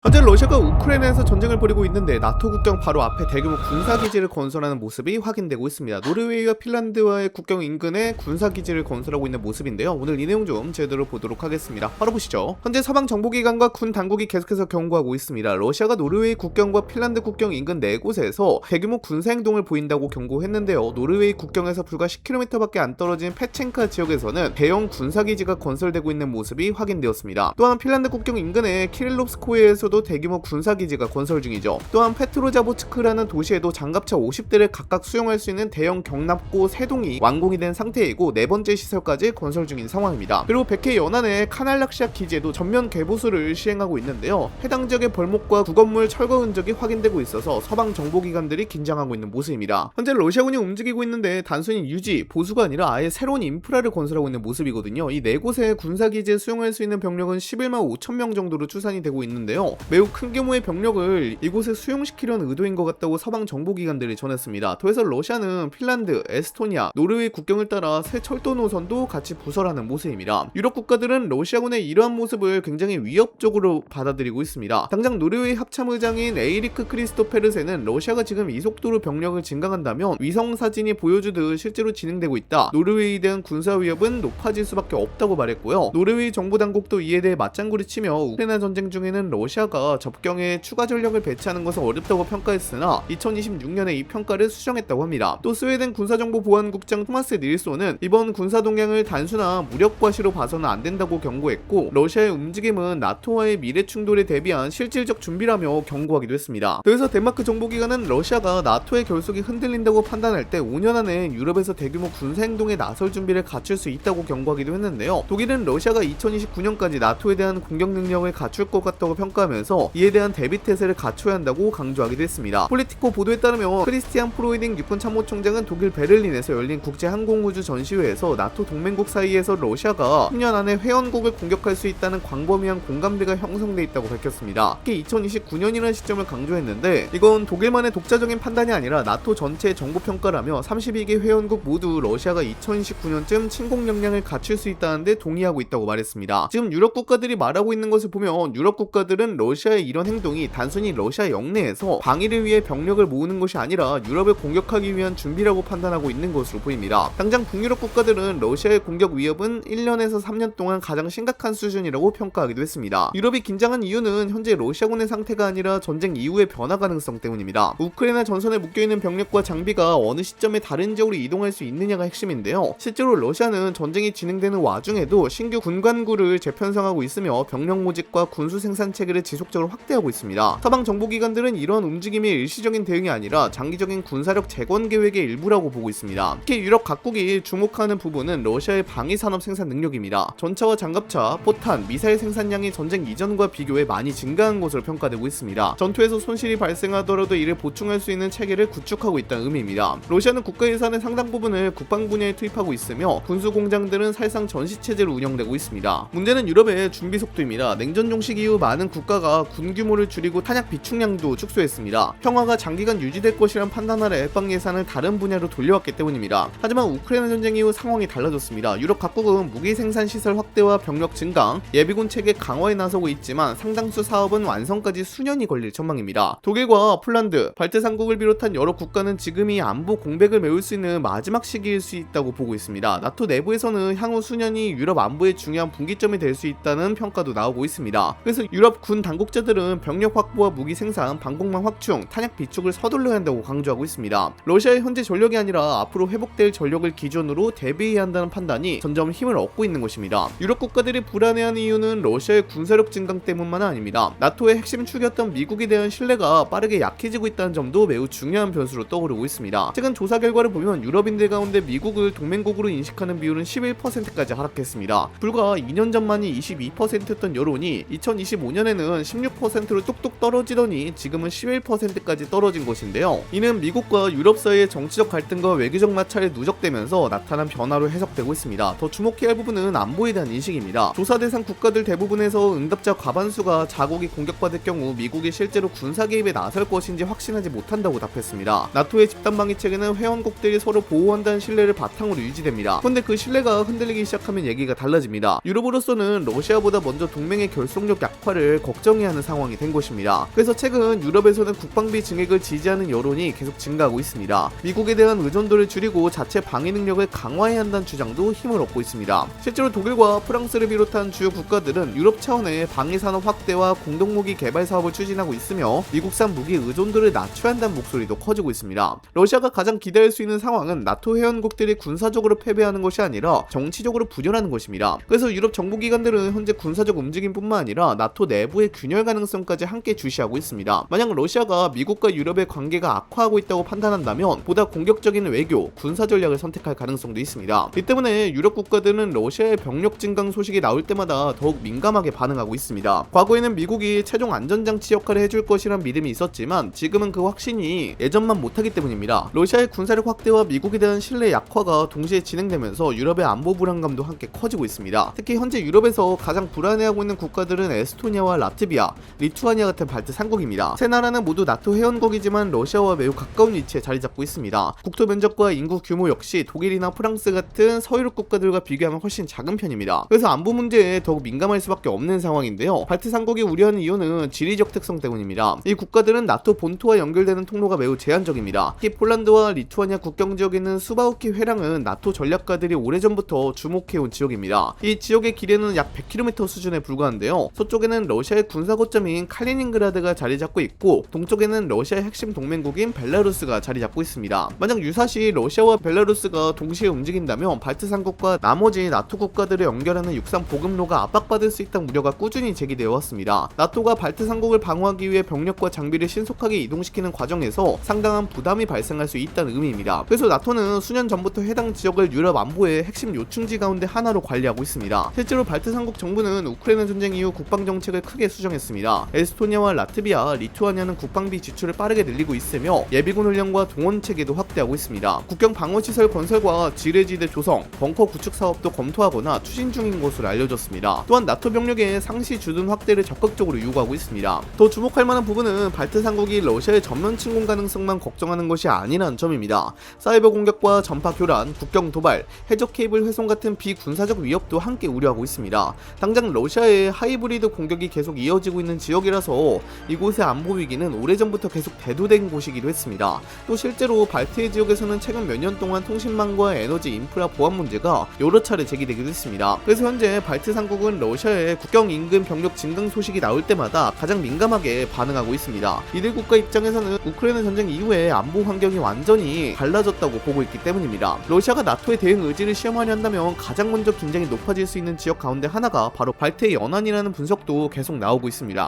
현재 러시아가 우크라이나에서 전쟁을 벌이고 있는데 나토 국경 바로 앞에 대규모 군사기지를 건설하는 모습이 확인되고 있습니다. 노르웨이와 핀란드와의 국경 인근에 군사기지를 건설하고 있는 모습인데요. 오늘 이 내용 좀 제대로 보도록 하겠습니다. 바로 보시죠. 현재 서방 정보기관과 군 당국이 계속해서 경고하고 있습니다. 러시아가 노르웨이 국경과 핀란드 국경 인근 4곳에서 대규모 군사행동을 보인다고 경고했는데요. 노르웨이 국경에서 불과 10km밖에 안 떨어진 페첸카 지역에서는 대형 군사기지가 건설되고 있는 모습이 확인되었습니다. 또한 핀란드 국경 인근의 키릴롭스코에서 대규모 군사기지가 건설 중이죠. 또한 페트로자보츠크라는 도시에도 장갑차 50대를 각각 수용할 수 있는 대형 경납고 3동이 완공이 된 상태이고 4번째 시설까지 건설 중인 상황입니다. 그리고 백해 연안의 카날락시아 기지에도 전면 개보수를 시행하고 있는데요. 해당 지역의 벌목과 구건물 철거 흔적이 확인되고 있어서 서방 정보기관들이 긴장하고 있는 모습입니다. 현재 러시아군이 움직이고 있는데 단순히 유지, 보수가 아니라 아예 새로운 인프라를 건설하고 있는 모습이거든요. 이 4곳의 군사기지에 수용할 수 있는 병력은 11만 5천 명 정도로 추산이 되고 있는데요. 매우 큰 규모의 병력을 이곳에 수용시키려는 의도인 것 같다고 서방 정보기관들이 전했습니다. 더해서 러시아는 핀란드, 에스토니아, 노르웨이 국경을 따라 새 철도 노선도 같이 부설하는 모습입니다. 유럽 국가들은 러시아군의 이러한 모습을 굉장히 위협적으로 받아들이고 있습니다. 당장 노르웨이 합참의장인 에이리크 크리스토페르센은 러시아가 지금 이 속도로 병력을 증강한다면 위성사진이 보여주듯 실제로 진행되고 있다. 노르웨이에 대한 군사 위협은 높아질 수밖에 없다고 말했고요. 노르웨이 정부당국도 이에 대해 맞장구를 치며 우크라이나 전쟁 중에는 러시아가 접경에 추가 전력을 배치하는 것은 어렵다고 평가했으나 2026년에 이 평가를 수정했다고 합니다. 또 스웨덴 군사정보보안국장 토마스 닐소는 이번 군사 동향을 단순한 무력 과시로 봐서는 안 된다고 경고했고 러시아의 움직임은 나토와의 미래 충돌에 대비한 실질적 준비라며 경고하기도 했습니다. 그래서 덴마크 정보기관은 러시아가 나토의 결속이 흔들린다고 판단할 때 5년 안에 유럽에서 대규모 군사행동에 나설 준비를 갖출 수 있다고 경고하기도 했는데요. 독일은 러시아가 2029년까지 나토에 대한 공격 능력을 갖출 것 같다고 평가하면서 이에 대한 대비태세를 갖춰야 한다고 강조하기도 했습니다. 폴리티코 보도에 따르면 크리스티안 프로이딩 육군 참모총장은 독일 베를린에서 열린 국제항공우주 전시회에서 나토 동맹국 사이에서 러시아가 10년 안에 회원국을 공격할 수 있다는 광범위한 공감대가 형성돼 있다고 밝혔습니다. 특히 2029년이라는 시점을 강조했는데 이건 독일만의 독자적인 판단이 아니라 나토 전체의 정보평가라며 32개 회원국 모두 러시아가 2029년쯤 침공 역량을 갖출 수 있다는데 동의하고 있다고 말했습니다. 지금 유럽 국가들이 말하고 있는 것을 보면 유럽 국가들은 러시아의 이런 행동이 단순히 러시아 영내에서 방위를 위해 병력을 모으는 것이 아니라 유럽을 공격하기 위한 준비라고 판단하고 있는 것으로 보입니다. 당장 북유럽 국가들은 러시아의 공격 위협은 1년에서 3년 동안 가장 심각한 수준이라고 평가하기도 했습니다. 유럽이 긴장한 이유는 현재 러시아군의 상태가 아니라 전쟁 이후의 변화 가능성 때문입니다. 우크라이나 전선에 묶여있는 병력과 장비가 어느 시점에 다른 지역으로 이동할 수 있느냐가 핵심인데요. 실제로 러시아는 전쟁이 진행되는 와중에도 신규 군관구를 재편성하고 있으며 병력 모집과 군수 생산 체계를 지속적으로 확대하고 있습니다. 서방 정보기관들은 이런 움직임이 일시적인 대응이 아니라 장기적인 군사력 재건 계획의 일부라고 보고 있습니다. 특히 유럽 각국이 주목하는 부분은 러시아의 방위산업 생산 능력입니다. 전차와 장갑차, 포탄, 미사일 생산량이 전쟁 이전과 비교해 많이 증가한 것으로 평가되고 있습니다. 전투에서 손실이 발생하더라도 이를 보충할 수 있는 체계를 구축하고 있다는 의미입니다. 러시아는 국가 예산의 상당 부분을 국방 분야에 투입하고 있으며 군수 공장들은 사실상 전시체제로 운영되고 있습니다. 문제는 유럽의 준비 속도입니다. 냉전 종식 이후 많은 국가가 군 규모를 줄이고 탄약 비축량도 축소했습니다. 평화가 장기간 유지될 것이란 판단 아래 해방 예산을 다른 분야로 돌려왔기 때문입니다. 하지만 우크라이나 전쟁 이후 상황이 달라졌습니다. 유럽 각국은 무기 생산 시설 확대와 병력 증강, 예비군 체계 강화에 나서고 있지만 상당수 사업은 완성까지 수년이 걸릴 전망입니다. 독일과 폴란드, 발트삼국을 비롯한 여러 국가는 지금이 안보 공백을 메울 수 있는 마지막 시기일 수 있다고 보고 있습니다. 나토 내부에서는 향후 수년이 유럽 안보의 중요한 분기점이 될 수 있다는 평가도 나오고 있습니다. 그래서 유럽 군 당국자들은 병력 확보와 무기 생산, 방공망 확충, 탄약 비축을 서둘러야 한다고 강조하고 있습니다. 러시아의 현재 전력이 아니라 앞으로 회복될 전력을 기준으로 대비해야 한다는 판단이 점점 힘을 얻고 있는 것입니다. 유럽 국가들이 불안해하는 이유는 러시아의 군사력 증강 때문만은 아닙니다. 나토의 핵심 축이었던 미국에 대한 신뢰가 빠르게 약해지고 있다는 점도 매우 중요한 변수로 떠오르고 있습니다. 최근 조사 결과를 보면 유럽인들 가운데 미국을 동맹국으로 인식하는 비율은 11%까지 하락했습니다. 불과 2년 전만이 22%였던 여론이 2025년에는 16%로 뚝뚝 떨어지더니 지금은 11%까지 떨어진 것인데요. 이는 미국과 유럽 사이의 정치적 갈등과 외교적 마찰이 누적되면서 나타난 변화로 해석되고 있습니다. 더 주목해야 할 부분은 안보에 대한 인식입니다. 조사 대상 국가들 대부분에서 응답자 과반수가 자국이 공격받을 경우 미국이 실제로 군사 개입에 나설 것인지 확신하지 못한다고 답했습니다. 나토의 집단방위 체계는 회원국들이 서로 보호한다는 신뢰를 바탕으로 유지됩니다. 그런데 그 신뢰가 흔들리기 시작하면 얘기가 달라집니다. 유럽으로서는 러시아보다 먼저 동맹의 결속력 약화를 걱정 결정해야 하는 상황이 된 것입니다. 그래서 최근 유럽에서는 국방비 증액을 지지하는 여론이 계속 증가하고 있습니다. 미국에 대한 의존도를 줄이고 자체 방위 능력을 강화해야 한다는 주장도 힘을 얻고 있습니다. 실제로 독일과 프랑스를 비롯한 주요 국가들은 유럽 차원의 방위 산업 확대와 공동무기 개발 사업을 추진하고 있으며 미국산 무기 의존도를 낮춰야 한다는 목소리도 커지고 있습니다. 러시아가 가장 기대할 수 있는 상황은 나토 회원국들이 군사적으로 패배하는 것이 아니라 정치적으로 부결하는 것입니다. 그래서 유럽 정부기관들은 현재 군사적 움직임뿐만 아니라 나토 내부의 균열 가능성까지 함께 주시하고 있습니다. 만약 러시아가 미국과 유럽의 관계가 악화하고 있다고 판단한다면 보다 공격적인 외교, 군사 전략을 선택할 가능성도 있습니다. 이 때문에 유럽 국가들은 러시아의 병력 증강 소식이 나올 때마다 더욱 민감하게 반응하고 있습니다. 과거에는 미국이 최종 안전장치 역할을 해줄 것이란 믿음이 있었지만 지금은 그 확신이 예전만 못하기 때문입니다. 러시아의 군사력 확대와 미국에 대한 신뢰 약화가 동시에 진행되면서 유럽의 안보 불안감도 함께 커지고 있습니다. 특히 현재 유럽에서 가장 불안해하고 있는 국가들은 에스토니아와 라트비아, 리투아니아 같은 발트 3국입니다. 세 나라는 모두 나토 회원국이지만 러시아와 매우 가까운 위치에 자리 잡고 있습니다. 국토 면적과 인구 규모 역시 독일이나 프랑스 같은 서유럽 국가들과 비교하면 훨씬 작은 편입니다. 그래서 안보 문제에 더욱 민감할 수밖에 없는 상황인데요. 발트 3국이 우려하는 이유는 지리적 특성 때문입니다. 이 국가들은 나토 본토와 연결되는 통로가 매우 제한적입니다. 특히 폴란드와 리투아니아 국경 지역에 있는 수바우키 회랑은 나토 전략가들이 오래전부터 주목해온 지역입니다. 이 지역의 길이는 약 100km 수준에 불과한데요. 서쪽에는 러시아의 군사 거점인 칼리닝그라드가 자리 잡고 있고 동쪽에는 러시아의 핵심 동맹국인 벨라루스가 자리 잡고 있습니다. 만약 유사시 러시아와 벨라루스가 동시에 움직인다면 발트 3국과 나머지 나토 국가들을 연결하는 육상 보급로가 압박받을 수 있다는 우려가 꾸준히 제기되어 왔습니다. 나토가 발트 3국을 방어하기 위해 병력과 장비를 신속하게 이동시키는 과정에서 상당한 부담이 발생할 수 있다는 의미입니다. 그래서 나토는 수년 전부터 해당 지역을 유럽 안보의 핵심 요충지 가운데 하나로 관리하고 있습니다. 실제로 발트 3국 정부는 우크라이나 전쟁 이후 국방 정책을 크게 수정했습니다. 에스토니아와 라트비아, 리투아니아는 국방비 지출을 빠르게 늘리고 있으며 예비군 훈련과 동원 체계도 확대하고 있습니다. 국경 방어 시설 건설과 지뢰지대 조성, 벙커 구축 사업도 검토하거나 추진 중인 것으로 알려졌습니다. 또한 나토 병력의 상시 주둔 확대를 적극적으로 요구하고 있습니다. 더 주목할 만한 부분은 발트 3국이 러시아의 전면 침공 가능성만 걱정하는 것이 아니라는 점입니다. 사이버 공격과 전파 교란, 국경 도발, 해적 케이블 훼손 같은 비군사적 위협도 함께 우려하고 있습니다. 당장 러시아의 하이브리드 공격이 계속 이어지고 있는 지역이라서 이곳의 안보 위기는 오래전부터 계속 대두된 곳이기도 했습니다. 또 실제로 발트해 지역에서는 최근 몇 년 동안 통신망과 에너지 인프라 보안 문제가 여러 차례 제기되기도 했습니다. 그래서 현재 발트 3국은 러시아의 국경 인근 병력 증강 소식이 나올 때마다 가장 민감하게 반응하고 있습니다. 이들 국가 입장에서는 우크라이나 전쟁 이후에 안보 환경이 완전히 달라졌다고 보고 있기 때문입니다. 러시아가 나토의 대응 의지를 시험하려 한다면 가장 먼저 긴장이 높아질 수 있는 지역 가운데 하나가 바로 발트해 연안이라는 분석도 계속 나오고 있습니다.